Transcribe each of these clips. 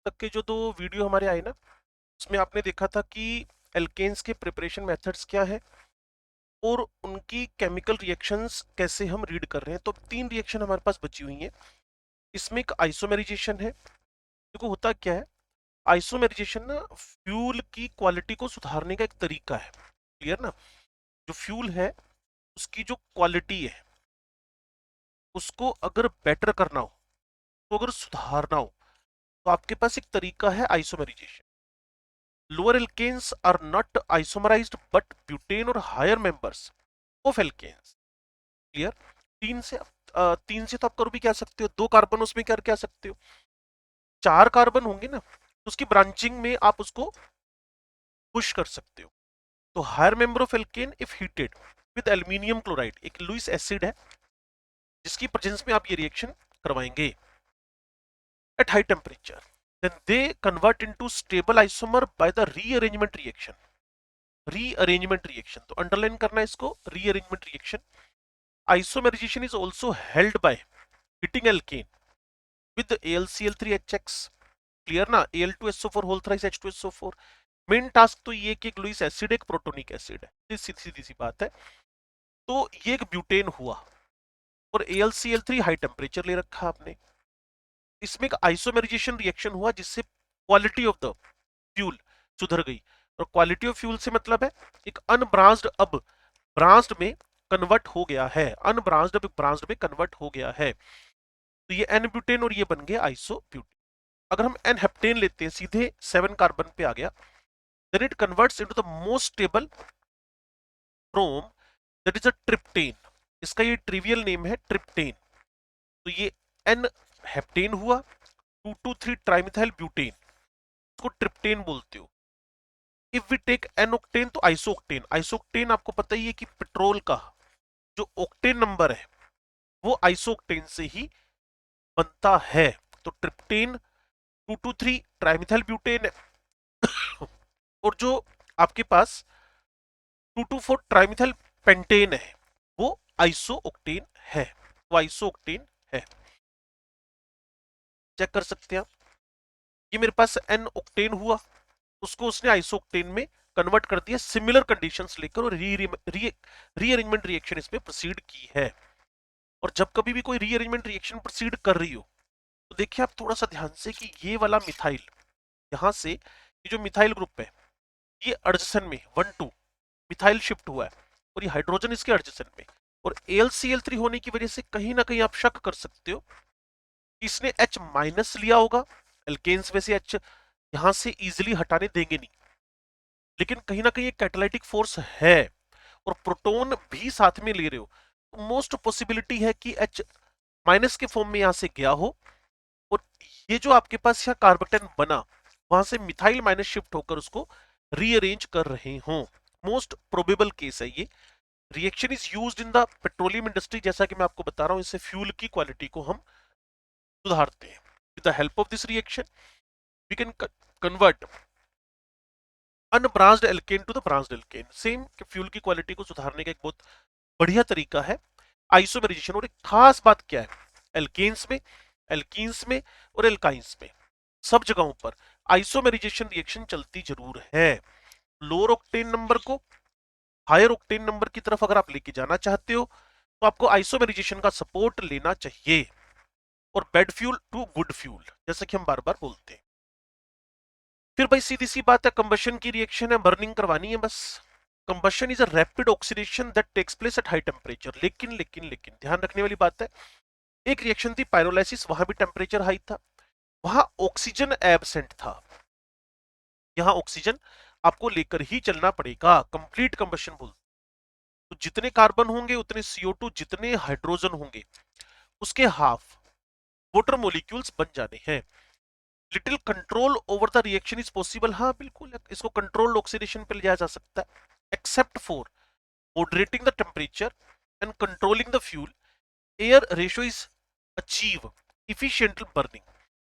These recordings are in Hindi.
तक के जो 2 वीडियो हमारे आए ना, उसमें आपने देखा था कि एल्केन्स के प्रिपरेशन मेथड्स क्या है और उनकी केमिकल रिएक्शंस कैसे हम रीड कर रहे हैं। तो 3 रिएक्शन हमारे पास बची हुई हैं। इसमें एक आइसोमेराइजेशन है। देखो होता क्या है, आइसोमेराइजेशन ना फ्यूल की क्वालिटी को सुधारने का एक तरीका है। क्लियर ना? जो फ्यूल है उसकी जो क्वालिटी है उसको अगर बेटर करना हो, तो अगर सुधारना हो, तो आपके पास एक तरीका है isomerisation. Lower alkanes are not isomerised but butane और higher members of alkanes. Clear? तीन से 3 से तो आप कर भी क्या सकते हो, 2 कार्बन उसमें कर क्या सकते हो, 4 कार्बन होंगे ना, तो उसकी ब्रांचिंग में आप उसको पुश कर सकते हो। तो higher member of alkane if heated with aluminium chloride, एक लुईस एसिड है जिसकी प्रेजेंस में आप ये रिएक्शन करवाएंगे at high temperature, then they convert into stable isomer by the rearrangement reaction. Rearrangement reaction, तो अंडरलाइन करना है इसको, rearrangement reaction. Isomerization is also held by heating alkane with AlCl3HX. Clear ना? Al2SO4 whole thrice H2SO4. Main task तो ये कि एक लुईस एसिड एक प्रोटोनिक एसिड है, सीधी सी बात है। तो ये एक ब्यूटेन हुआ और AlCl3 हाई टेम्परेचर ले रखा आपने। इसमें एक आइसोमेराइजेशन रिएक्शन हुआ जिससे क्वालिटी ऑफ द फ्यूल सुधर गई। और क्वालिटी ऑफ फ्यूल से मतलब है एक अनब्रांच्ड अब ब्रांच्ड में कन्वर्ट हो गया है, अनब्रांच्ड अब ब्रांच्ड में कन्वर्ट हो गया है। तो ये एन ब्यूटेन और ये बन गया आइसो ब्यूटेन। अगर हम एन हेप्टेन लेते हैं, सीधे 7 कार्बन पे आ गया, then it converts into the most stable brome, that is a triptane. इसका ये ट्रिवियल नेम है ट्रिप्टेन। तो ये एन हेप्टेन हुआ, 2,2,3 ट्राइमिथाइल ब्यूटेन, इसको ट्रिप्टेन बोलते हो। If we take n octane तो आइसोक्टेन। आइसोक्टेन आपको पता ही है कि पेट्रोल का जो ऑक्टेन नंबर है वो आइसोक्टेन से ही बनता है। तो ट्रिप्टेन 2,2,3 ट्राइमिथाइल ब्यूटेन है। और जो आपके पास 2,2,4 ट्राइमिथाइल पेंटेन है वो आइसोक्टेन है, वो आइसोक्टेन है। चेक कर सकते हैं आप। ये मेरे पास एन ऑक्टेन हुआ, उसको उसने आइसोक्टेन में कन्वर्ट कर दिया सिमिलर कंडीशंस लेकर, और रीअरेंजमेंट रिएक्शन इसमें प्रोसीड की है। और जब कभी भी कोई रीअरेंजमेंट रिएक्शन प्रोसीड कर रही हो, तो देखिए आप थोड़ा सा ध्यान से कि ये वाला मिथाइल, यहां से ये जो मिथाइल ग्रुप है ये एडजसेंट में 1,2 मिथाइल शिफ्ट हुआ है और ये हाइड्रोजन इसके एडजसेंट में, और AlCl3 होने की वजह से कहीं ना कहीं आप शक कर सकते हो कि इसने H माइनस लिया होगा। एल्केन्स में से H यहां से इजिली हटाने देंगे नहीं, लेकिन कहीं ना कहीं एक कैटालिटिक फोर्स है और प्रोटॉन भी साथ में ले रहे हो, तो मोस्ट पॉसिबिलिटी है कि H माइनस के फॉर्म में यहां से गया हो, और ये जो आपके पास यहाँ कार्बोक्टेन बना वहां से मिथाइल माइनस शिफ्ट होकर उसको रीअरेंज कर रहे हो। मोस्ट प्रोबेबल केस है ये। Reaction is used in the petroleum industry, जैसा कि मैं आपको बता रहा हूं, इससे फ्यूल की क्वालिटी को हम सुधारते हैं। With the help of this reaction we can convert unbranched alkane to the branched alkane. Same fuel की क्वालिटी को सुधारने का एक बहुत बढ़िया तरीका है आइसोमेराइजेशन। और एक खास बात क्या है, एल्केन्स में, एल्कीन्स में और एल्काइंस में सब जगहों पर आइसोमेराइजेशन रिएक्शन चलती जरूर है। लोअर ऑक्टेन नंबर को हायर ऑक्टेन नंबर की तरफ अगर आप लेके जाना चाहते हो, तो आपको आइसोमेराइजेशन का सपोर्ट लेना चाहिए। और bad fuel to good fuel, जैसा कि हम बार बार बोलते हैं। फिर भाई सीधी सी बात है, कंबशन की रिएक्शन है, बर्निंग करवानी है बस। Combustion is a rapid oxidation that takes place at high temperature. लेकिन ध्यान रखने वाली बात है, एक रिएक्शन थी पायरोलाइसिस, वहां भी टेम्परेचर हाई था, वहां ऑक्सीजन एब्सेंट था। यहां ऑक्सीजन आपको लेकर ही चलना पड़ेगा, कंप्लीट कंबशन बोलते। तो जितने कार्बन होंगे उतने CO2, जितने हाइड्रोजन होंगे उसके हाफ वाटर मोलिक्यूल्स बन जाने हैं। Little control over the reaction is possible. हाँ बिल्कुल, इसको कंट्रोल्ड ऑक्सीडेशन पे ले जाया जा सकता है, except for moderating the temperature and controlling the fuel, air ratio is achieve efficient burning।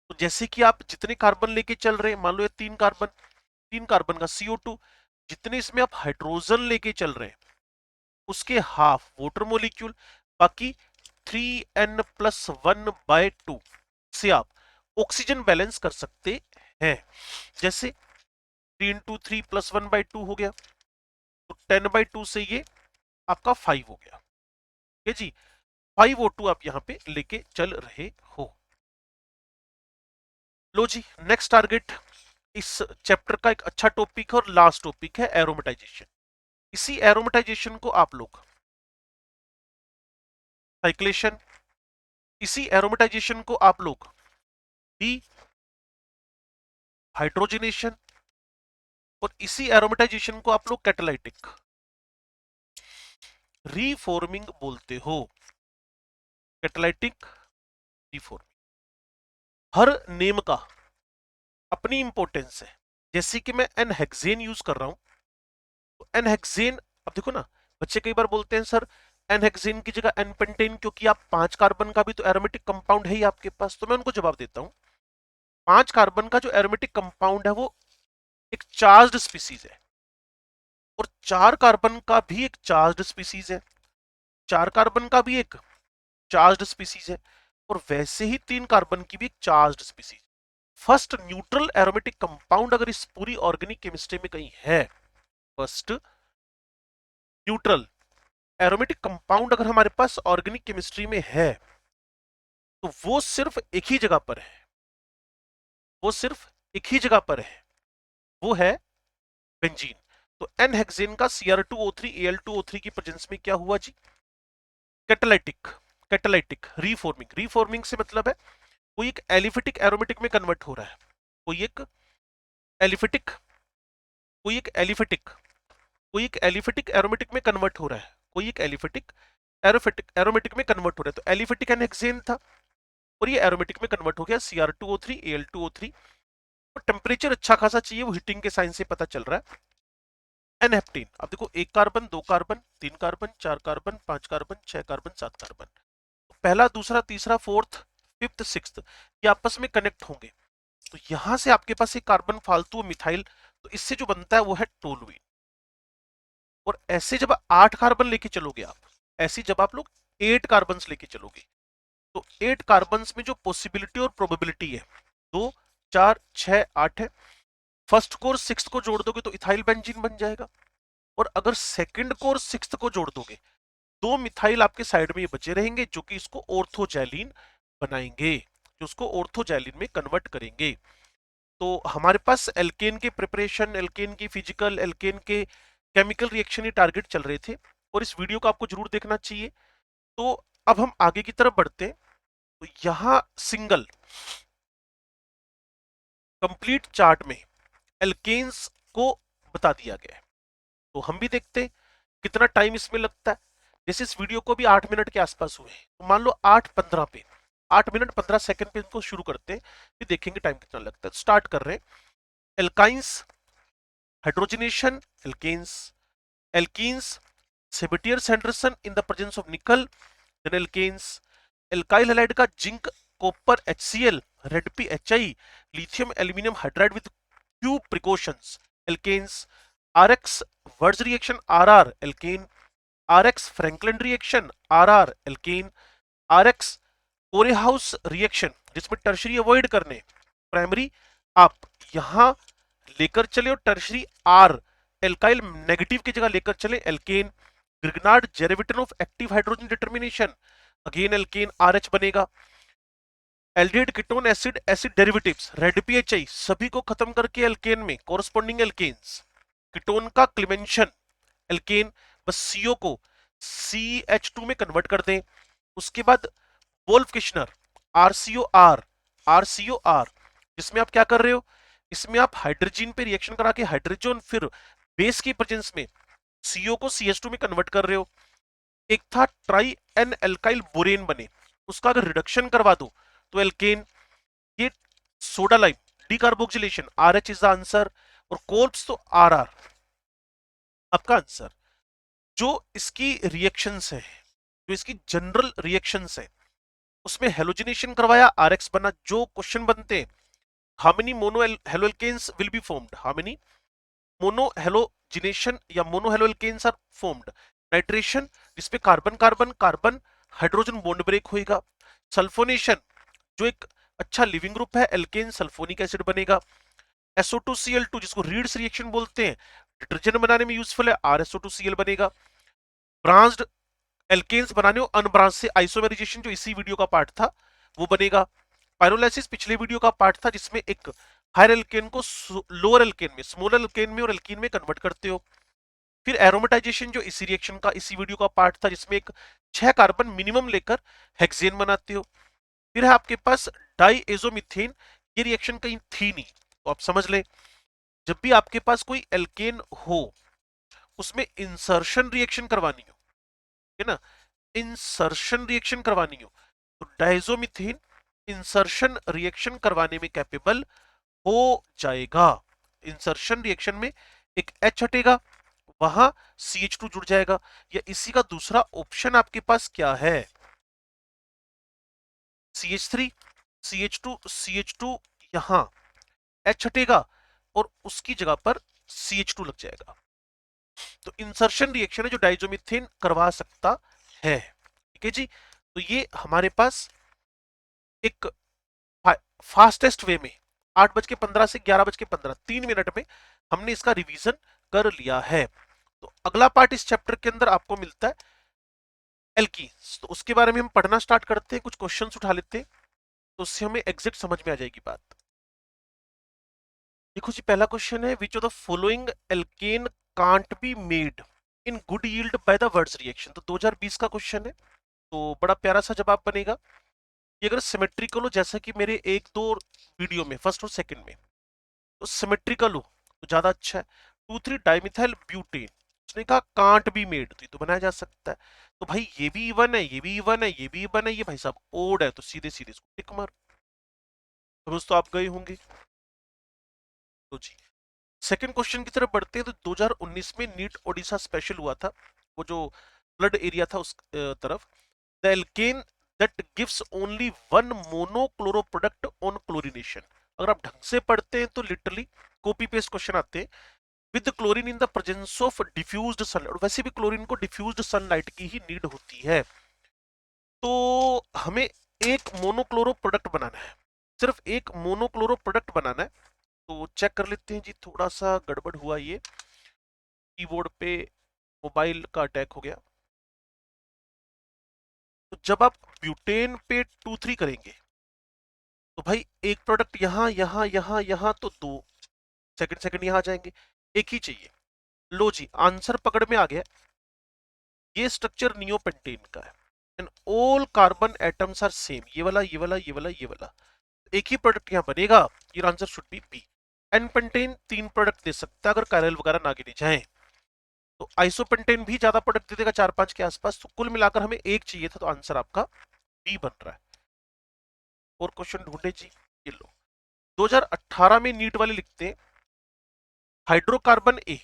तो जैसे कि आप जितने कार्बन लेके चल रहे हैं, मान लो ये 3 कार्बन का CO2, जितने इसमें आप हाइड्रोजन लेके चल रहे हैं उसके हाफ वाटर मोलिक्यूल, बाकी 3n+1/2 से आप ऑक्सीजन बैलेंस कर सकते हैं। जैसे 3 into 3 + 1/2 हो गया, तो 10/2 से ये आपका 5 हो गया। ठीक है जी, 5O2 आप यहां पे लेके चल रहे हो। लो जी, नेक्स्ट टारगेट इस चैप्टर का एक अच्छा टॉपिक है और लास्ट टॉपिक है एरोमेटाइजेशन। इसी एरोमेटाइजेशन को आप लोग साइक्लेशन, इसी एरोमेटाइजेशन को आप लोग डी हाइड्रोजनेशन और इसी एरोमेटाइजेशन को आप लोग कैटालाइटिक रीफॉर्मिंग बोलते हो। कैटालाइटिक रीफॉर्मिंग, हर नेम का अपनी इंपॉर्टेंस है। जैसे कि मैं एनहेक्सेन यूज कर रहा हूं, तो एनहेक्सेन, अब देखो ना, बच्चे कई बार बोलते हैं सर एनहेक्सेन की जगह एनपेंटेन, क्योंकि आप 5 कार्बन का भी तो एरोमेटिक कंपाउंड है ही आपके पास। तो मैं उनको जवाब देता हूं, 5 कार्बन का जो एरोमेटिक कंपाउंड है वो एक चार्ज्ड स्पीसीज है, और 4 कार्बन का भी एक चार्ज्ड स्पीसीज है, 4 कार्बन का भी एक चार्ज्ड स्पीसीज है, और वैसे ही 3 कार्बन की भी एक charged species. First neutral aromatic compound अगर इस पूरी ऑर्गेनिक केमिस्ट्री में कहीं है, फर्स्ट न्यूट्रल एरोमेटिक कंपाउंड अगर हमारे पास ऑर्गेनिक केमिस्ट्री में है, तो वो सिर्फ एक ही जगह पर है, वो सिर्फ एक ही जगह पर है, वो है बेंजीन। तो एन हेक्सेन का Cr2O3 Al2O3 की प्रेजेंस में क्या हुआ जी? Catalytic, catalytic रीफॉर्मिंग। रीफॉर्मिंग से मतलब है कोई एक एलिफेटिक एरोमेटिक में कन्वर्ट हो रहा है, कोई एक एलिफेटिक, कोई एक एलिफेटिक, कोई एक एलिफेटिक एरोमेटिक में कन्वर्ट हो रहा है, कोई एक एलिफेटिक एरोमेटिक में कन्वर्ट हो रहा है। तो एलिफेटिक एन हेक्सेन था और ये एरोमेटिक में कन्वर्ट हो गया Cr2O3 Al2O3, और टेम्परेचर अच्छा खासा चाहिए, वो हीटिंग के साइन से पता चल रहा है। एनहेप्टीन, अब देखो 1 carbon, 2 carbon, 3 carbon, 4 carbon, 5 carbon, 6 carbon, 7 carbon, पहला, दूसरा, तीसरा, फोर्थ, फिफ्थ, सिक्स्थ, ये आपस में कनेक्ट होंगे। तो यहां से आपके पास एक कार्बन फालतू मिथाइल, तो इससे जो बनता है वो है टोलुइन। और ऐसे जब 8 कार्बन लेके चलोगे आप, ऐसे जब आप लोग 8 कार्बन लेके चलोगे, तो 8 कार्बन में जो पॉसिबिलिटी और प्रोबेबिलिटी है 2, 4, 6, 8 है। फर्स्ट को और सिक्स्थ को जोड़ दोगे तो इथाइल बेंजीन बन जाएगा, और अगर सेकंड को और सिक्स्थ को जोड़ दोगे, 2 मिथाइल आपके साइड में ये बचे रहेंगे, जो कि इसको ऑर्थोजैलीन बनाएंगे, जो उसको ऑर्थोजैलीन में कन्वर्ट करेंगे। तो हमारे पास एल्केन के प्रिपरेशन, एल्केन की फिजिकल, एल्केन के केमिकल रिएक्शन ये टारगेट चल रहे थे, और इस वीडियो को आपको जरूर देखना चाहिए। तो अब हम आगे की तरफ बढ़ते हैं। तो यहां सिंगल कंप्लीट चार्ट में एल्केन्स को बता दिया गया है। तो हम भी देखते हैं कितना टाइम इसमें लगता है। जैसे इस वीडियो को भी 8 मिनट के आसपास हुए, तो मान लो 8:15 पे, 8 मिनट 15 सेकंड पे इनको शुरू करते हैं, फिर देखेंगे टाइम कितना लगता है। स्टार्ट कर रहे हैं। Alkynes, hydrogenation, alkanes, alkenes, Sabatier Anderson in the presence of nickel, then alkanes, alkyl halide का zinc copper HCl, red P HI, lithium aluminium hydride with few precautions, alkanes, RX Wurtz reaction RR alkane, RX Franklin reaction RR alkane, RX Corehouse reaction जिसमें टर्शरी अवॉइड करने, प्राइमरी आप यहां लेकर चले और टर्शरी R एल्काइल नेगेटिव की जगह लेकर चले alkane. Grignard Zerewitinoff of active hydrogen determination, again alkane RH बनेगा। Aldehyde ketone acid acid derivatives red PHI सभी को खत्म करके एल्केन में कोरस्पॉन्डिंग एल्केन्स, कीटोन का क्लिमेंशन एल्केन, बस सीओ को CH2 में कन्वर्ट कर दें। उसके बाद वोल्फ किश्नर RCOR, RCOR, जिसमें आप क्या कर रहे हो, इसमें आप हाइड्रोजन पे रिएक्शन करा के हाइड्रोजन फिर बेस की प्रेजेंस में CO को CH2 में कन्वर्ट कर रहे हो। एक था ट्राई एन एल्काइल बोरेन बने, उसका अगर रिडक्शन करवा दो तो एल्केन। ये soda lime decarboxylation RH is the answer, और कोल्प्स तो RR आपका आंसर। जो इसकी रिएक्शंस है, जो इसकी जनरल रिएक्शंस है, उसमें हेलोजिनेशन करवाया RX बना। जो क्वेश्चन बनते हैं, how many mono haloalkanes will be formed, how many mono halogenation या mono haloalkanes are formed. Nitration, जिसपे carbon carbon carbon hydrogen bond break होएगा। सल्फोनेशन, जो एक अच्छा लिविंग ग्रुप है एल्केन, सल्फोनिक एसिड बनेगा। SO2Cl2 जिसको रीड्स रिएक्शन बोलते हैं, डिटर्जेंट बनाने में यूजफुल है, RSO2Cl बनेगा। ब्रांच्ड एल्केन्स बनाने हो अनब्रांच से, आइसोमेराइजेशन जो इसी वीडियो का पार्ट था वो बनेगा। पायरोलाइसिस पिछले वीडियो का पार्ट था जिसमें एक हायर एल्केन को लोअर एल्केन में, स्मॉलर एल्केन में और एल्कीन में कन्वर्ट करते हो। फिर एरोमेटाइजेशन जो इसी रिएक्शन का इसी वीडियो का पार्ट था जिसमें एक 6 कार्बन मिनिमम लेकर हेक्सेन बनाते हो। फिर है आपके पास डाईएजोमीथेन, ये रिएक्शन कहीं थी नहीं तो आप समझ लें जब भी आपके पास कोई एल्केन हो उसमें इंसर्शन रिएक्शन करवानी हो, है ना, इंसर्शन रिएक्शन करवानी हो तो डायजोमीथेन इंसर्शन रिएक्शन करवाने में कैपेबल हो जाएगा। इंसर्शन रिएक्शन में एक H हटेगा, वहां CH2 जुड़ जाएगा, या इसी का दूसरा ऑप्शन आपके पास क्या है, CH3, CH2, CH2, यहां H हटेगा और उसकी जगह पर CH2 लग जाएगा। तो इंसर्शन रिएक्शन है जो डाइजोमीथेन करवा सकता है। ठीक है जी, तो ये हमारे पास एक फास्टेस्ट वे में 8:15 से 11:15 3 मिनट में हमने इसका रिवीजन कर लिया है। तो अगला पार्ट इस चैप्टर के अंदर आपको मिलता है एल्कीन्स, तो उसके बारे में हम पढ़ना स्टार्ट करते हैं, कुछ क्वेश्चंस उठा लेते हैं तो उससे हमें एग्जैक्ट समझ में आ जाएगी बात। देखो जी, पहला क्वेश्चन है which of the following alkane can't be made in good yield by the Wurtz reaction. तो 2020 का क्वेश्चन है, तो बड़ा प्यारा सा जवाब बनेगा। ये अगर सिमेट्रिकल हो जैसा कि मेरे एक दो वीडियो में फर्स्ट और सेकंड में, तो सिमेट्रिकल हो तो ज्यादा अच्छा है। 2,3 डाइमिथाइल ब्यूटेन, उसने कहा कांट बी मेड, तो ये तो बनाया जा सकता है। तो भाई ये भी इवन है, ये भी इवन है, ये भी इवन है, ये भाई साहब ओड है, तो सीधे सीधे इसको टिक मार। समझ तो आप गए होंगे। तो जी सेकंड क्वेश्चन की तरफ बढ़ते हैं। तो 2019 में नीट ओडिशा स्पेशल हुआ था, वो जो फ्लड एरिया था उस तरफ। The alkene that gives only one monochloro product on chlorination. अगर आप ढंग से पढ़ते हैं तो लिटरली कॉपी पेस्ट क्वेश्चन आते हैं। With chlorine in the presence of diffused sunlight, और वैसे भी क्लोरीन को डिफ्यूज्ड सनलाइट की ही नीड होती है। तो हमें एक मोनोक्लोरो प्रोडक्ट बनाना है, सिर्फ एक मोनोक्लोरो प्रोडक्ट बनाना है। तो चेक कर लेते हैं जी, थोड़ा सा गड़बड़ हुआ, ये कीबोर्ड पे मोबाइल का अटैक हो गया। तो जब आप ब्यूटेन पे 2,3 करेंगे तो भाई एक प्रोडक्ट यहां यहां यहां यहां, तो दो सेकंड सेकंड यहां आ जाएंगे, एक ही चाहिए। लो जी, आंसर पकड़ में आ गया। ये स्ट्रक्चर नियोपेंटेन का है and all carbon atoms are same, ये वाला ये वाला ये वाला ये वाला, एक ही प्रोडक्ट यहां बनेगा। ये answer should be B. N pentane 3 product दे सकता है अगर कायरल वगैरह ना गिने जाए, तो आइसोपेंटेन भी ज्यादा प्रोडक्ट दे देगा, 4-5 के आसपास। तो कुल मिलाकर हमें एक चाहिए था, तो आंसर आपका बी बन रहा है। और क्वेश्चन ढूंढे जी, ये लो 2018 में नीट वाले लिखते हैं hydrocarbon A,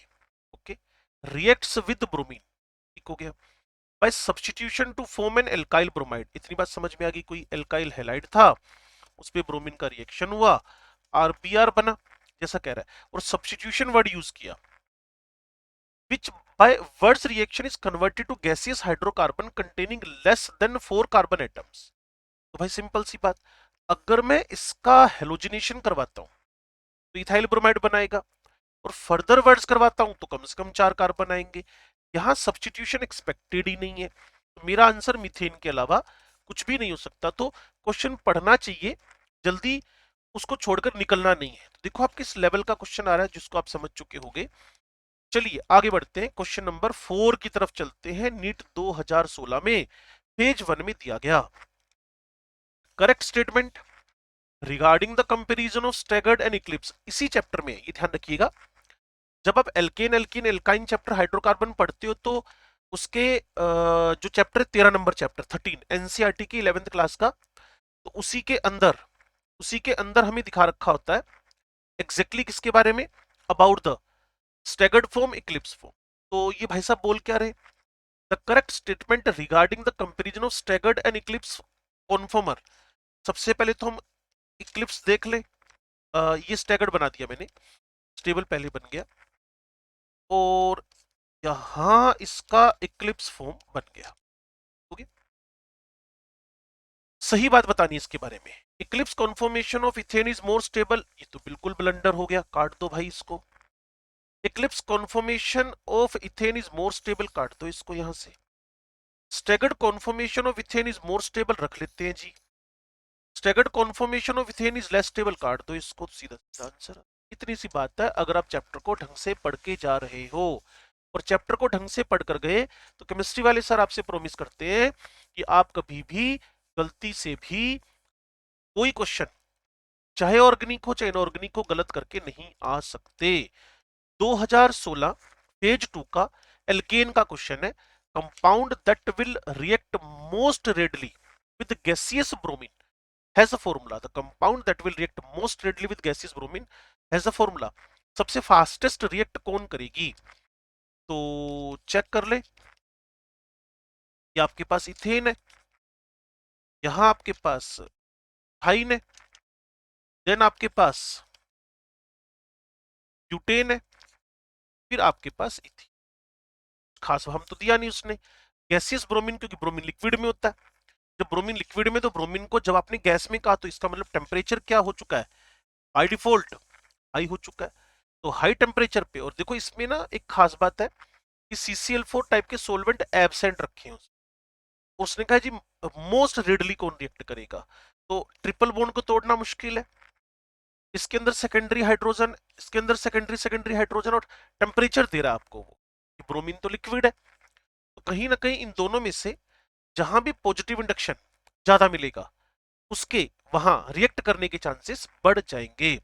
okay, reacts with bromine, ठीक हो गया, by substitution to form an alkyl bromide. इतनी बात समझ में आ गई, कोई एल्काइल हैलाइड था उस पे ब्रोमीन का रिएक्शन हुआ, आरबीआर बना जैसा कह रहा है, और सब्स्टिट्यूशन वर्ड यूज किया, which by Wurtz reaction is converted to gaseous hydrocarbon containing less than 4 carbon atoms। तो भाई सिंपल सी बात, अगर मैं इसका हेलोजिनेशन करवाता हूं तो इथाइल ब्रोमाइड बनाएगा, और फर्दर वर्ड्स करवाता हूं तो कम से कम 4 कार्बन आएंगे। यहां सब्स्टिट्यूशन एक्सपेक्टेड ही नहीं है, तो मेरा आंसर मीथेन के अलावा कुछ भी नहीं हो सकता। तो क्वेश्चन पढ़ना चाहिए, जल्दी उसको छोड़कर निकलना नहीं है। तो देखो आप किस लेवल का क्वेश्चन आ रहा है जिसको आप समझ चुके होंगे। चलिए आगे बढ़ते हैं, क्वेश्चन नंबर 4 की तरफ चलते हैं। नीट 2016 में पेज 1 में दिया गया correct statement regarding the comparison of staggered and Eclipse. इसी चैप्टर में ये ध्यान रखिएगा, जब आप alkane alkene alkyne chapter hydrocarbon पढ़ते हो तो उसके जो चैप्टर 13 नंबर चैप्टर 13 एनसीईआरटी की 11th क्लास का, तो उसी के अंदर हमें दिखा रखा होता है एग्जैक्टली किसके बारे में, about the staggered form eclipse form. तो ये भाई साहब बोल क्या रहे, the correct statement regarding the comparison of staggered and eclipse conformer. सबसे पहले तो हम इक्लिप्स देख ले, ये स्टैगर्ड बना दिया मैंने, स्टेबल पहले बन गया, और यहां इसका इक्लिप्स फॉर्म बन गया। ओके, सही बात बतानी है इसके बारे में, Eclipse conformation of ethane is more stable, ये तो बिल्कुल ब्लंडर हो गया, काट दो भाई इसको। Eclipse conformation of ethane is more stable, काट दो इसको यहां से। Staggered conformation of ethane is more stable रख लेते हैं जी। Staggered conformation of ethane is less stable, काट दो इसको, सीधा सीधा आंसर। इतनी सी बात है, अगर आप चैप्टर को ढंग से पढ़ के जा रहे हो और चैप्टर को ढंग से पढ़ कर गए, तो केमिस्ट्री वाले सर आपसे प्रॉमिस करते हैं कि आप कभी भी गलती से भी कोई क्वेश्चन, चाहे ऑर्गेनिक हो चाहे इनऑर्गेनिक हो, गलत करके नहीं आ सकते। 2016 पेज 2 का एल्केन का क्वेश्चन है, compound that will react most readily with gaseous bromine has a formula. The compound that will react most readily with gaseous bromine has a formula. सबसे फास्टेस्ट रिएक्ट कौन करेगी? तो चेक कर ले, ये आपके पास इथेन है, यहां आपके पास हाइन है, देन आपके पास ब्यूटेन है, फिर आपके पास इथेन। खास हम तो दिया नहीं उसने। गैसियस ब्रोमीन, क्योंकि ब्रोमीन लिक्विड में होता है। जब ब्रोमीन लिक्विड में, तो ब्रोमीन को जब आपने गैस में कहा, तो इसका मतलब टेम्परेचर क्या हो चुका है? बाय डिफॉल्ट हाई हो चुका है। तो हाई टेम्परेचर पे, और देखो इसमें ना एक खास बात है कि CCl4 टाइप के सोलवेंट एब्सेंट रखे हैं। उसने कहा जी मोस्ट रेडली कौन रिएक्ट करेगा, तो ट्रिपल बॉन्ड को तोड़ना मुश्किल है, इसके अंदर सेकेंडरी हाइड्रोजन, इसके अंदर सेकेंडरी सेकेंडरी हाइड्रोजन, और टेम्परेचर दे रहा है आपको वो, ब्रोमीन तो लिक्विड है। तो कहीं ना कहीं इन दोनों में से जहां भी पॉजिटिव इंडक्शन ज्यादा मिलेगा, उसके वहां रिएक्ट करने के चांसेस बढ़ जाएंगे।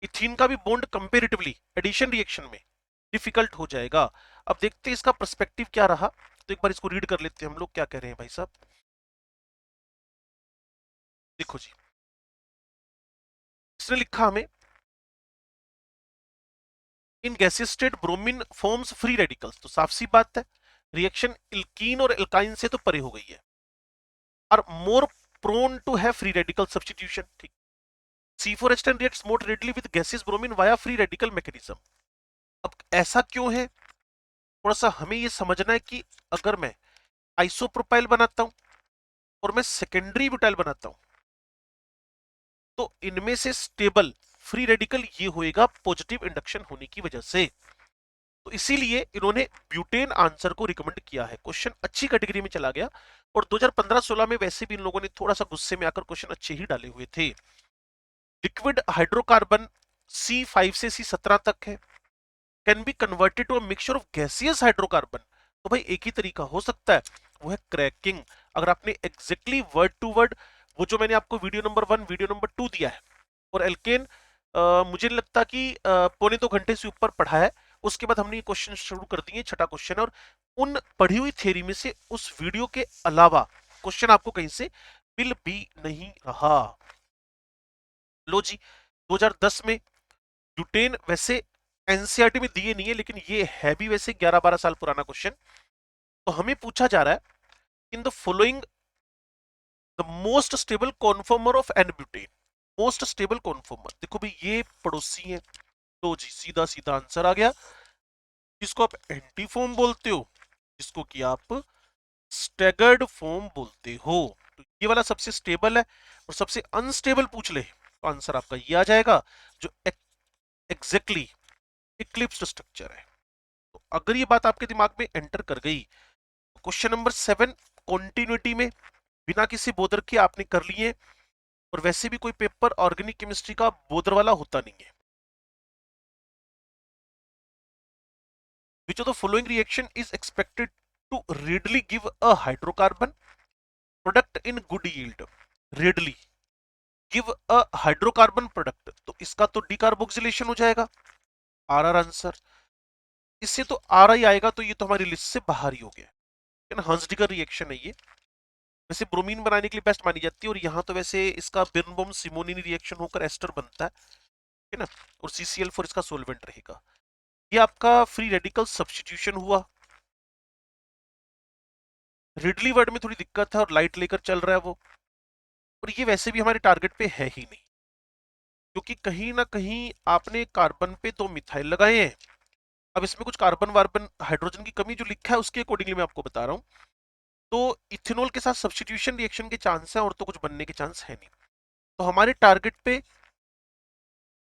इथीन का भी बॉन्ड कंपेरेटिवली एडिशन रिएक्शन में डिफिकल्ट हो जाएगा। अब देखते हैं इसका पर्सपेक्टिव क्या रहा, तो एक बार इसको रीड कर लेते हैं हम लोग, क्या कह रहे हैं भाई साहब। देखो जी, इसने लिखा हमें, in gaseous state bromine forms free radicals, तो साफ सी बात है रिएक्शन इल्कीन और एल्काइन से तो परे हो गई है, और more prone to have free radical substitution. ठीक, C4H10 reacts more readily with gaseous bromine via free radical mechanism। अब ऐसा क्यों है, थोड़ा सा हमें ये समझना है कि अगर मैं आइसोप्रोपाइल बनाता हूं और मैं सेकेंडरी ब्यूटाइल बनाता हूं, तो इनमें से स्टेबल फ्री रेडिकल ये होएगा पॉजिटिव इंडक्शन होने की वजह से। तो इसीलिए इन्होंने ब्यूटेन आंसर को रिकमेंड किया है। क्वेश्चन अच्छी कैटेगरी में चला गया, और 2015-16 में वैसे भी इन लोगों ने थोड़ा सा गुस्से में आकर क्वेश्चन अच्छे ही डाले हुए थे। लिक्विड हाइड्रोकार्बन C5 से C17 तक है, can be converted to a mixture of gaseous hydrocarbon. तो भाई एक ही तरीका हो सकता है, वो है क्रैकिंग। अगर आपने एग्जैक्टली वर्ड टू वर्ड वो जो मैंने आपको वीडियो नंबर 1 वीडियो नंबर 2 दिया है, और एल्केन मुझे नहीं लगता कि पौने 2 घंटे से ऊपर पढ़ा है, उसके बाद हमने ये क्वेश्चन शुरू कर दिए, छठा क्वेश्चन है, और उन पढ़ी हुई थ्योरी में से उस वीडियो के अलावा क्वेश्चन आपको कहीं से मिल भी नहीं रहा। लो जी, 2010 में ब्यूटेन वैसे एनसीईआरटी में दिए नहीं है, लेकिन ये है भी वैसे 11-12 साल पुराना क्वेश्चन। तो हमें पूछा जा रहा है, in the following the most stable conformer of n butane. Most stable conformer, देखो भाई ये पड़ोसी है, तो जी सीधा सीधा आंसर आ गया। जिसको आप एंटी फॉर्म बोलते हो, जिसको कि आप स्टेगर्ड फॉर्म बोलते हो, तो ये वाला सबसे स्टेबल है। और सबसे अनस्टेबल पूछ ले, तो आंसर आपका ये आ जाएगा, जो एग्जैक्टली इक्लिप्स्ड स्ट्रक्चर है। तो अगर ये बात आपके दिमाग में एंटर कर गई, तो क्वेश्चन नंबर 7 कॉन्टिन्यूटी में बिना किसी बोदर के आपने कर लिए, और वैसे भी कोई पेपर ऑर्गेनिक केमिस्ट्री का बोदर वाला होता नहीं है। Which of the following reaction is expected to readily give a hydrocarbon product in good yield? readily give a hydrocarbon product, तो इसका तो डिकार्बोक्सिलेशन हो जाएगा, आर आंसर। इससे तो आर आई आएगा, तो ये तो हमारी लिस्ट से बाहर ही हो गया है ना। हंसडिगर रिएक्शन है ये, वैसे ब्रोमीन बनाने के लिए बेस्ट मानी जाती है, और यहाँ तो वैसे इसका बिर्नबॉम सिमोनिनी रिएक्शन होकर एस्टर बनता है ना, और CCl4 इसका सोलवेंट रहेगा। ये आपका फ्री रेडिकल सब्स्टिट्यूशन हुआ। रिडली वर्ड में थोड़ी दिक्कत है, और लाइट लेकर चल रहा है वो, और ये वैसे भी हमारे टारगेट पे है ही नहीं, क्योंकि कहीं ना कहीं आपने कार्बन पे 2 मिथाइल लगाए हैं। अब इसमें कुछ कार्बन वार्बन हाइड्रोजन की कमी जो लिखा है उसके अकॉर्डिंगली मैं आपको बता रहा हूँ। तो इथेनॉल के साथ सब्स्टिट्यूशन रिएक्शन के चांस है, और तो कुछ बनने के चांस है नहीं। तो हमारे टारगेट पे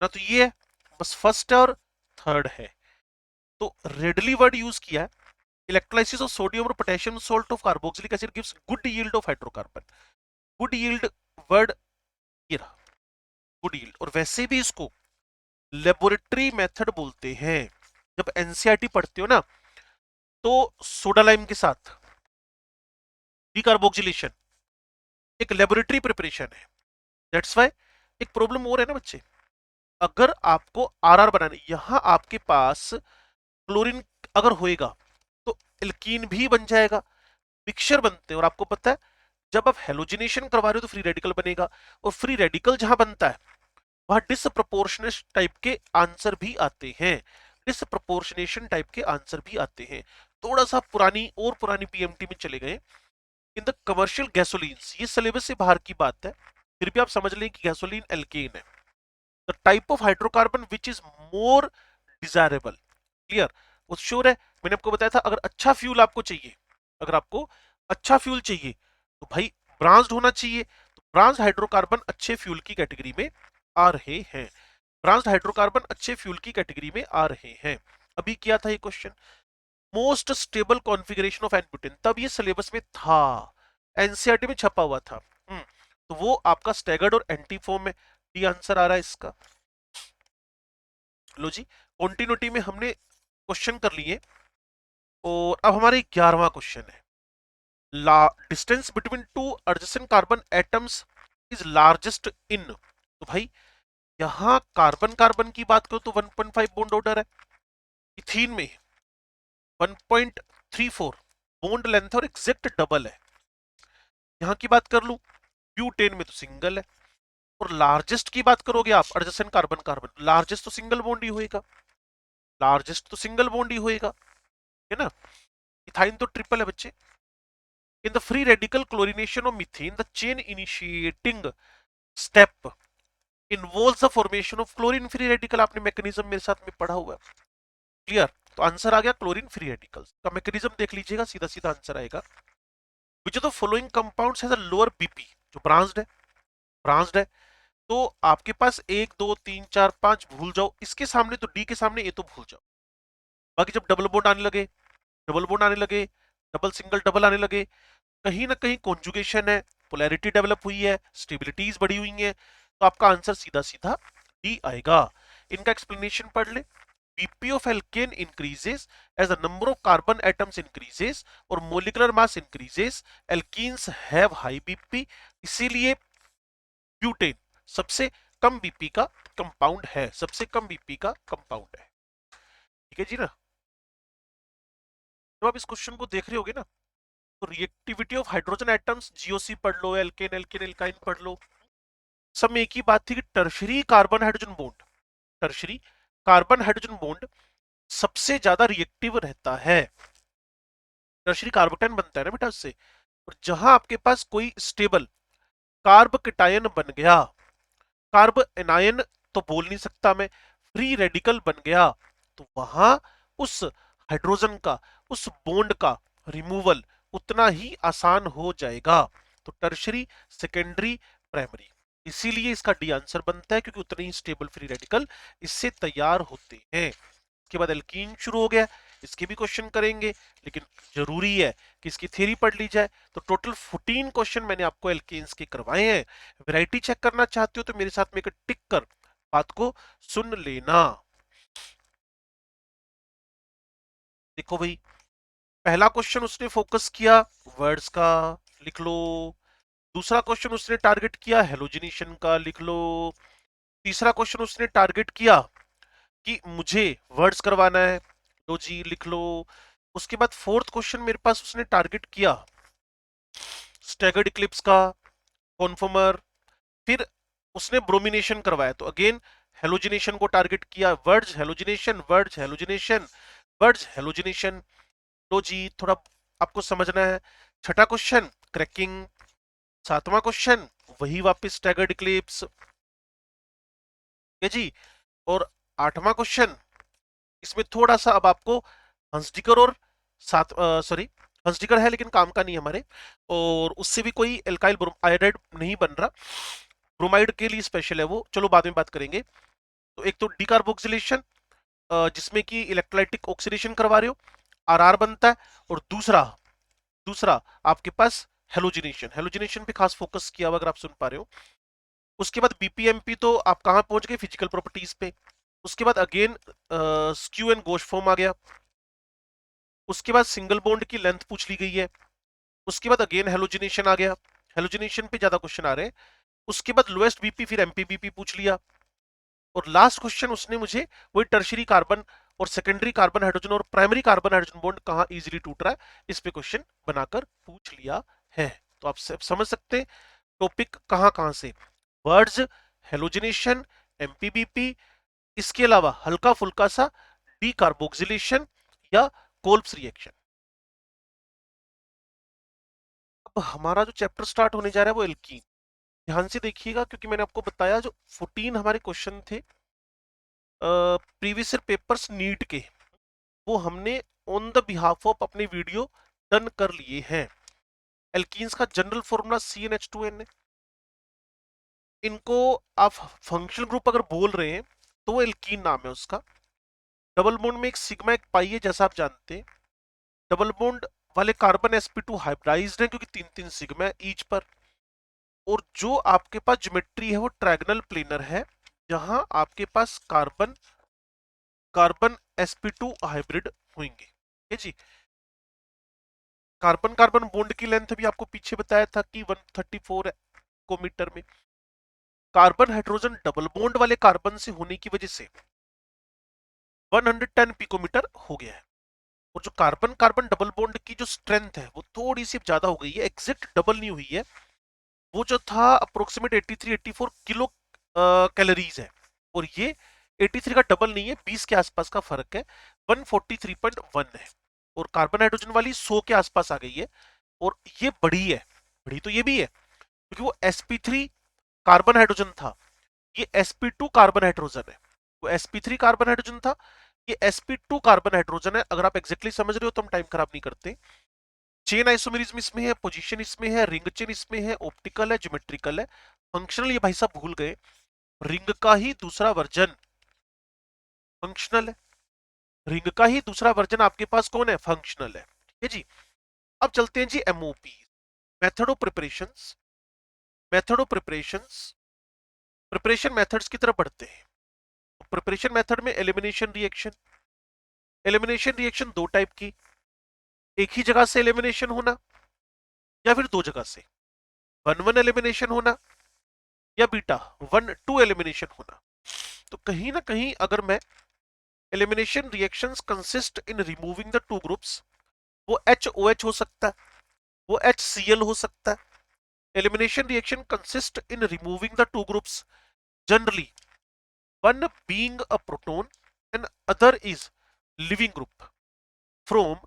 ना तो ये है, बस फर्स्ट और थर्ड है। तो रेडली वर्ड यूज किया है, इलेक्ट्रोलाइसिस ऑफ सोडियम और potassium salt of carboxylic acid gives good yield of hydrocarbon. Good yield word ये रहा, गुड यील्ड। और वैसे भी इसको लेबोरेटरी मेथड बोलते हैं। जब एनसीईआरटी पढ़ते हो ना, तो सोडा लाइम के साथ डीकार्बोक्सिलेशन एक लेबोरेटरी प्रिपरेशन है। दैट्स वाई एक प्रॉब्लम और है ना बच्चे, अगर आपको आरआर बनाना, यहां आपके पास क्लोरीन अगर होएगा तो एल्कीन भी बन जाएगा, मिक्सचर बनते हैं। और आपको पता है जब आप हेलोजिनेशन करवा रहे हो तो फ्री रेडिकल बनेगा, और फ्री रेडिकल जहां बनता है वहां डिसप्रोपोर्शनेट टाइप के आंसर भी आते हैं, डिसप्रोपोर्शनेशन टाइप के आंसर भी आते हैं। थोड़ा सा पुरानी और पुरानी पीएमटी में चले गए। इन द कमर्शियल गैसोलीन्स, ये सिलेबस से बाहर की बात है, फिर भी आप समझ लें कि गैसोलीन एल्केन है। The type of hydrocarbon which is more desirable, clear, वो श्योर है। मैंने आपको बताया था अगर अच्छा फ्यूल आपको चाहिए, अगर आपको अच्छा फ्यूल चाहिए तो भाई ब्रांज्ड होना चाहिए। तो ब्रांज्ड हाइड्रोकार्बन अच्छे फ्यूल की कैटेगरी में आ रहे हैं, ब्रांज्ड हाइड्रोकार्बन अच्छे फ्यूल की कैटेगरी में आ रहे हैं। अभी किया था ये question, most stable configuration of n butane, तब ये सिलेबस में था, एनसीईआरटी में छपा हुआ था। तो वो आपका स्टैगर्ड और एंटी फॉर्म में, ये आंसर आ रहा है इसका। लो जी, कॉन्टिन्यूटी में हमने क्वेश्चन कर लिए, और अब हमारे 11वां क्वेश्चन है। ला distance between two adjacent carbon atoms is largest in, तो भाई यहां कार्बन कार्बन की बात करो तो 1.5 बॉन्ड ऑर्डर है, इथीन में 1.34 बॉन्ड लेंथ और एग्जैक्ट डबल है। यहां की बात कर लूं, ब्यूटेन में तो सिंगल है। और लार्जेस्ट की बात करोगे आप, एडजेसेंट कार्बन कार्बन, लार्जेस्ट तो सिंगल बॉन्ड ही होएगा, लार्जेस्ट तो सिंगल बॉन्ड ही होएगा, है ना। इथाइन तो ट्रिपल है बच्चे। In the free radical chlorination of methane the chain initiating step involves the formation of chlorine free radical, आपने मैकेनिज्म मेरे साथ में पढ़ा हुआ है, क्लियर। तो आंसर आ गया क्लोरीन फ्री रेडिकल्स का मैकेनिज्म देख लीजिएगा, सीधा सीधा आंसर आएगा। विच of the following compounds has a lower BP, जो ब्रांज्ड है, ब्रांज्ड है, तो आपके पास 1 2 3 4 5 भूल जाओ, इसके सामने तो डी के सामने ए तो भूल जाओ। बाकी जब डबल बॉन्ड आने लगे, डबल बॉन्ड आने लगे, डबल सिंगल डबल आने लगे, कहीं ना कहीं कॉन्जुगेशन है, पोलैरिटी डेवलप हुई है, स्टेबिलिटीज बढ़ी हुई है, तो आपका आंसर सीधा सीधा डी आएगा। इनका एक्सप्लेनेशन पढ़ ले। BP of alkane increases as the number of carbon atoms increases और molecular mass increases. Alkenes have high BP, इसीलिए ब्यूटेन सबसे कम बीपी का कंपाउंड है, सबसे कम बीपी का कंपाउंड है। ठीक है जी ना। जब आप इस क्वेश्चन को देख रहे होगे ना, तो reactivity of hydrogen atoms, GOC पढ़ लो, एल्केन एल्केन एल्काइन पढ़ लो। सब में एक ही बात थी कि tertiary carbon hydrogen bond, tertiary carbon hydrogen bond सबसे ज्यादा रिएक्टिव रहता है। टर्शरी कार्बोकेटायन बनता है ना बेटा उससे। और जहां आपके पास कोई स्टेबल कार्ब केटायन बन गया, कार्ब एनायन तो बोल नहीं सकता मैं, फ्री रेडिकल बन गया, तो वहां उस हाइड्रोजन का, उस बॉन्ड का रिमूवल उतना ही आसान हो जाएगा। तो टर्शरी, सेकेंडरी, प्राइमरी, इसीलिए इसका डी आंसर बनता है, क्योंकि उतने ही स्टेबल फ्री रेडिकल इससे तैयार होते हैं। के बाद एल्कीन शुरू हो गया, इसके भी क्वेश्चन करेंगे, लेकिन जरूरी है कि इसकी थ्योरी पढ़ ली जाए। तो टोटल 14 क्वेश्चन मैंने आपको एल्केन्स के करवाए हैं। वैरायटी चेक करना चाहते हो तो मेरे साथ में एक टिक कर बात को सुन लेना। देखो भाई, पहला क्वेश्चन उसने फोकस किया वर्ड्स का, लिख लो। दूसरा क्वेश्चन उसने टारगेट किया हेलोजिनेशन का, लिख लो। तीसरा क्वेश्चन उसने टारगेट किया कि मुझे वर्ड्स करवाना है, लो जी लिख लो। उसके बाद फोर्थ क्वेश्चन मेरे पास उसने टारगेट किया स्टैगर्ड इक्लिप्स का, कॉन्फर्मर। फिर उसने ब्रोमिनेशन करवाया, तो अगेन हेलोजिनेशन को टारगेट किया, words halogenation, words halogenation, words halogenation. लो जी थोड़ा आपको समझना है। छठा क्वेश्चन क्रैकिंग, सातवां क्वेश्चन वही वापस स्टैगर्ड इक्लिप्स, है जी। और आठवां क्वेश्चन, इसमें थोड़ा सा अब आपको हंसडिकर और सात सॉरी हंसडिकर है लेकिन काम का नहीं है हमारे, और उससे भी कोई एल्काइल आयोडाइड नहीं बन रहा, ब्रोमाइड के लिए स्पेशल है वो, चलो बाद में बात करेंगे। तो एक तो डिकार्बोक्सिलेशन, जिसमें कि इलेक्ट्रोलाइटिक ऑक्सीडेशन करवा रहे हो, आरआर बनता है। और दूसरा दूसरा आपके पास हेलोजिनेशन, हेलोजिनेशन पे खास फोकस किया हुआ अगर आप सुन पा रहे हो। उसके बाद बीपीएमपी, तो आप कहां पहुंच गए, फिजिकल प्रॉपर्टीज पे। उसके बाद again skew and gauche form आ गया। उसके बाद सिंगल बॉन्ड की लेंथ पूछ ली गई है। उसके बाद अगेन हेलोजिनेशन आ गया, हेलोजिनेशन पे ज्यादा क्वेश्चन आ रहे हैं। उसके बाद लोएस्ट बीपी, फिर एमपीबीपी पूछ लिया। और लास्ट क्वेश्चन उसने मुझे वही टर्शरी कार्बन और सेकेंडरी कार्बन हाइड्रोजन और प्राइमरी कार्बन हाइड्रोजन बॉन्ड कहां इजीली टूट रहा है, इस पे क्वेश्चन बनाकर पूछ लिया है। तो आप समझ सकते हैं टॉपिक कहां कहां से, वर्ड्स, हेलोजिनेशन, एमपीबीपी, इसके अलावा हल्का फुल्का सा डीकार्बोक्सिलेशन या कोल्ब्स रिएक्शन। अब हमारा जो चैप्टर स्टार्ट होने जा रहा है वो एल्कीन। ध्यान से देखिएगा, क्योंकि मैंने आपको बताया जो 14 हमारे क्वेश्चन थे प्रीवियस ईयर पेपर्स नीट के, वो हमने ऑन द बिहाफ ऑफ अपने वीडियो डन कर लिए हैं। एल्कीन्स का जनरल फॉर्मूला CnH2n है। इनको आप फंक्शनल ग्रुप अगर बोल रहे हैं तो वो एल्कीन नाम है उसका। डबल बॉन्ड में एक सिग्मा एक पाई है, जैसा आप जानते हैं। डबल बॉन्ड वाले कार्बन sp2 हाइब्रिडाइज्ड है, क्योंकि 3-3 सिग्मा है ईच पर। और जो आपके पास ज्योमेट्री है वो ट्रायगोनल प्लेनर है, जहां आपके पास कार्बन कार्बन sp2 हाइब्रिड होंगे। है जी। कार्बन कार्बन बॉन्ड की लेंथ भी आपको पीछे बताया था कि 134 मीटर में। कार्बन हाइड्रोजन डबल बॉन्ड वाले कार्बन से होने की वजह से 110 पिकोमीटर हो गया है। और जो कार्बन कार्बन डबल बॉन्ड की जो स्ट्रेंथ है वो थोड़ी सी ज्यादा हो गई है, एग्जैक्ट डबल नहीं हुई है। वो जो था अप्रोक्सीमेट 83-84 किलो कैलोरीज है, और ये 83 का डबल नहीं है, 20 के आसपास का फर्क है, 143.1 है। और कार्बन हाइड्रोजन वाली 100 के आसपास आ गई है। और ये बड़ी है, बड़ी तो ये भी है, क्योंकि वो sp3 कार्बन हाइड्रोजन था, ये sp2 कार्बन हाइड्रोजन है। वो sp3 कार्बन हाइड्रोजन था, ये sp2 कार्बन हाइड्रोजन है। अगर आप एग्जैक्टली समझ रहे हो तो हम टाइम खराब नहीं करते। चेन आइसोमेरिज्म इसमें है, पोजीशन इसमें है, रिंग चेन इसमें है, ऑप्टिकल है, ज्योमेट्रिकल है, फंक्शनल ये भाई साहब भूल गए। रिंग का ही दूसरा वर्जन फंक्शनल है, रिंग का ही दूसरा वर्जन आपके पास कौन है, फंक्शनल है। ठीक है जी। अब चलते हैं जी MOP, method of preparations. Method of preparations, preparation methods की तरफ बढ़ते हैं। प्रिपरेशन मेथड में एलिमिनेशन रिएक्शन, एलिमिनेशन रिएक्शन दो टाइप की, एक ही जगह से एलिमिनेशन होना या फिर दो जगह से, 1-1 एलिमिनेशन होना या बीटा 1-2 एलिमिनेशन होना। तो कहीं ना कहीं अगर मैं elimination reactions consist in removing the two groups, वो HOH हो सकता है, वो HCl हो सकता है। Elimination reaction consist in removing the two groups, generally one being a proton and other is living group from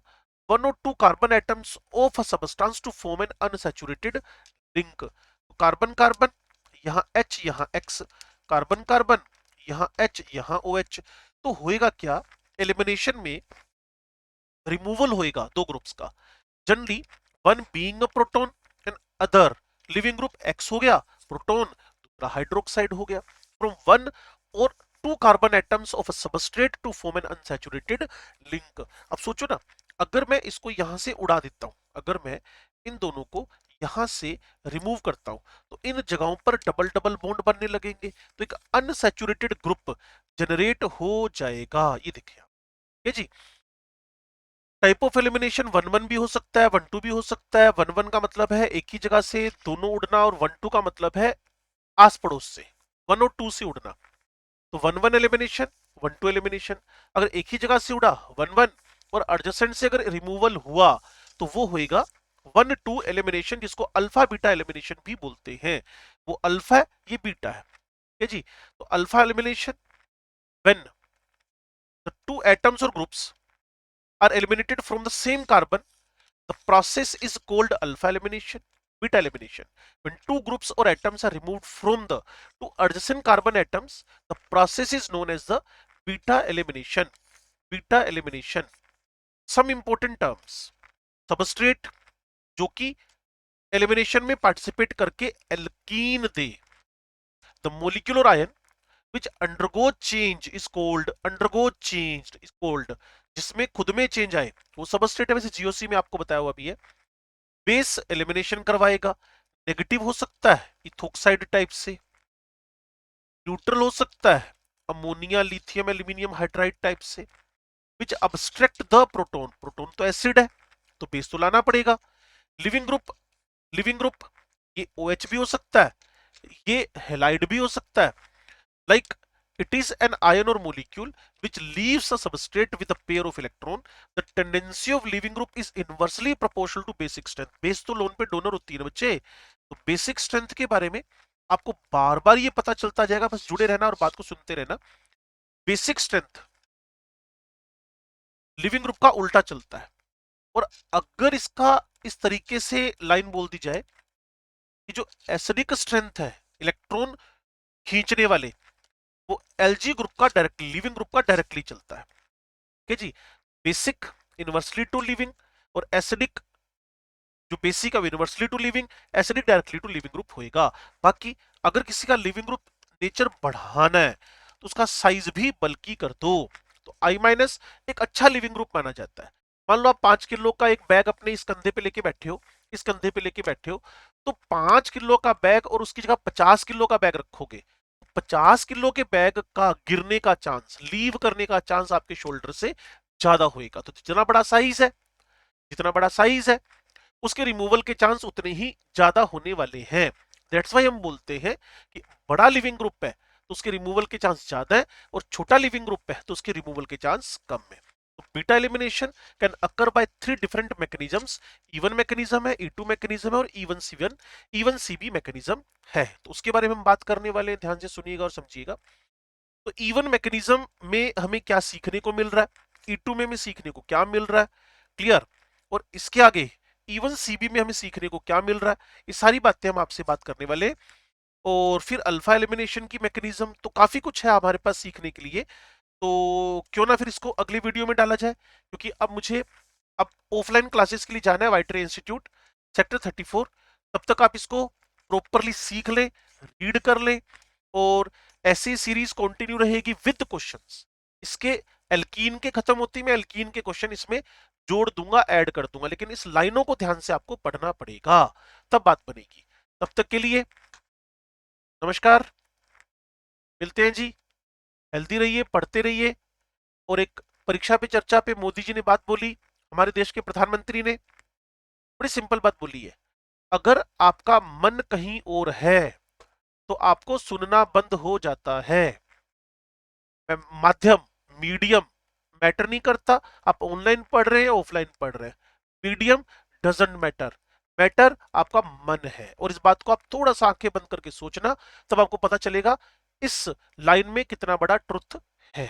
one or two carbon atoms of a substance to form an unsaturated link। Carbon carbon, यहाँ H यहाँ X, कार्बन कार्बन यहाँ H यहाँ OH। तो होएगा क्या, एलिमिनेशन में रिमूवल होएगा दो ग्रुप्स का, generally one being a proton and other leaving group X हो गया प्रोटॉन, दूसरा हाइड्रोक्साइड हो गया, फ्रॉम वन और two carbon atoms of a substrate to form an unsaturated link. अब सोचो ना, अगर मैं इसको यहां से उड़ा देता हूं, अगर मैं इन दोनों को यहां से रिमूव करता हूं, तो इन जगहों पर डबल डबल बॉन्ड बनने लगेंगे, तो एक अनसैचुरेटेड ग्रुप जनरेट हो जाएगा। ये देखिए ये जी। टाइप ऑफ एलिमिनेशन 1-1 भी हो सकता है, 1-2 भी हो सकता है। 1-1 का मतलब है एक ही जगह से दोनों उड़ना, और 1-2 का मतलब है आस पड़ोस से 1 और 2 से उड़ना। तो 1-1 एलिमिनेशन, 1-2 एलिमिनेशन। अगर एक ही जगह से उड़ा 1-1 और एडजेसेंट से अगर रिमूवल हुआ तो वो होएगा 1-2 एलिमिनेशन, जिसको अल्फा बीटा एलिमिनेशन भी बोलते हैं। वो अल्फा है, ये बीटा है। ठीक है जी। तो alpha elimination, when the two atoms और groups are eliminated from the same carbon, the process is called alpha elimination. Beta elimination, when two groups or atoms are removed from the two adjacent carbon atoms, the process is known as the beta elimination. Beta elimination, some important terms, substrate जो कि एलिमिनेशन में पार्टिसिपेट करके alkene they, the molecular ion which undergo change is cold, undergo change is cold, जिसमें खुद में चेंज आए वो सबस्ट्रेट है। वैसे जीओसी में आपको बताया हुआ भी है। बेस एलिमिनेशन करवाएगा, नेगेटिव हो सकता है इथोक्साइड टाइप से, न्यूट्रल हो सकता है ammonia lithium aluminium hydride type से, विच अब्स्ट्रैक्ट द प्रोटोन, प्रोटोन तो एसिड है तो बेस तो लाना पड़ेगा। लिविंग ग्रुप, लिविंग ग्रुप ये OH भी हो सकता है, ये हेलाइड भी हो सकता है। Like it is an ion or molecule which leaves a substrate with a pair of electron. The tendency of leaving group is inversely proportional to basic strength. Base तो लोन पे डोनर होती है ना बच्चे। तो बेसिक स्ट्रेंथ के बारे में आपको बार बार ये पता चलता जाएगा, बस जुड़े रहना और बात को सुनते रहना। बेसिक स्ट्रेंथ लिविंग ग्रुप का उल्टा चलता है। और अगर इसका इस तरीके से लाइन बोल दी जाए कि जो एसिडिक स्ट्रेंथ है इलेक्ट्रॉन खींचने वाले, वो एलजी ग्रुप का डायरेक्टली, लिविंग ग्रुप का डायरेक्टली चलता है। ठीक है जी। बेसिक इनवर्सली टू लिविंग और एसिडिक जो बेसिक है universally to leaving, acidic directly to leaving group होएगा। बाकी अगर किसी का लिविंग ग्रुप नेचर बढ़ाना है तो उसका साइज भी बल्कि कर दो, तो I माइनस एक अच्छा लिविंग ग्रुप माना जाता है। मान लो आप 5 किलो का एक बैग अपने इस कंधे पे लेके बैठे हो, इस कंधे पे लेके बैठे हो, तो 5 किलो का बैग और उसकी जगह 50 किलो का बैग रखोगे, 50 किलो के बैग का गिरने का चांस, लीव करने का चांस आपके शोल्डर से ज्यादा होएगा। तो जितना बड़ा साइज है, जितना बड़ा साइज है उसके रिमूवल के चांस उतने ही ज्यादा होने वाले हैं। दैट्स वाई हम बोलते हैं कि बड़ा लिविंग ग्रुप है तो उसके रिमूवल के चांस ज्यादा है, और छोटा लिविंग ग्रुप है तो उसके रिमूवल के चांस कम है। तो beta elimination can occur by 3 different mechanisms. Even mechanism है, E2 मैकेनिज्म है और इवन सीबी मैकेनिज्म है। तो उसके बारे में हम बात करने वाले हैं, ध्यान से सुनिएगा और समझिएगा। तो इवन मैकेनिज्म में हमें क्या सीखने को मिल रहा है, E2 में हमें सीखने को क्या मिल रहा है, क्लियर। और इसके आगे इवन सीबी में हमें सीखने को क्या मिल रहा है, ये सारी बातें हम आपसे बात करने वाले हैं। और फिर अल्फा एलिमिनेशन की मैकेनिज्म, तो काफी कुछ है हमारे पास सीखने के लिए। तो क्यों ना फिर इसको अगली वीडियो में डाला जाए, क्योंकि अब मुझे अब ऑफलाइन क्लासेस के लिए जाना है वाइटरे इंस्टीट्यूट सेक्टर 34। तब तक आप इसको प्रॉपरली सीख लें, रीड कर लें, और ऐसी सीरीज कंटिन्यू रहेगी विद क्वेश्चंस। इसके एल्कीन के खत्म होती मैं एल्कीन के क्वेश्चन इसमें जोड़ दूंगा, ऐड कर दूंगा, लेकिन इस लाइनों को ध्यान से आपको पढ़ना पड़ेगा, तब बात बनेगी। तब तक के लिए नमस्कार, मिलते हैं जी। हेल्दी रहिए, पढ़ते रहिए। और एक परीक्षा पे चर्चा पे मोदी जी ने बात बोली, हमारे देश के प्रधानमंत्री ने बड़ी सिंपल बात बोली है, अगर आपका मन कहीं और है तो आपको सुनना बंद हो जाता है। माध्यम, मीडियम मैटर नहीं करता, आप ऑनलाइन पढ़ रहे हैं ऑफलाइन पढ़ रहे हैं, मीडियम डजंट मैटर, मैटर आपका मन है। और इस बात को आप थोड़ा सा आंखें बंद करके सोचना, तब आपको पता चलेगा इस लाइन में कितना बड़ा ट्रुथ है।